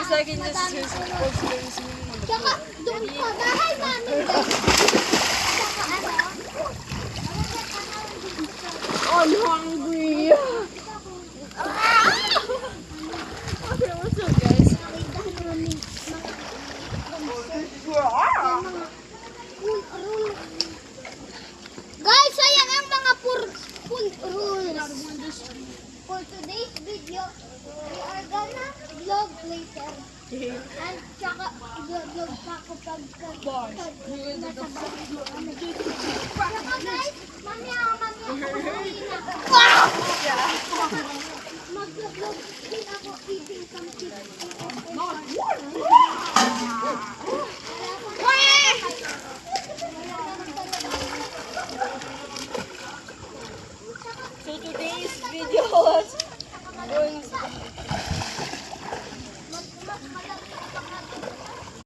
Guys, I can just hear some folks very swimming on the Tsaka, floor. doon pa, bahay namin guys. Tsaka ano? I'm hungry. Okay, what's up, guys? Guys, ayan ang mga food rules. For today's video, we are gonna vlog later. And tsaka, vlog pa ako pag tsaka guys, mamaya mag-vlog din ako eating some chips. So today's video was going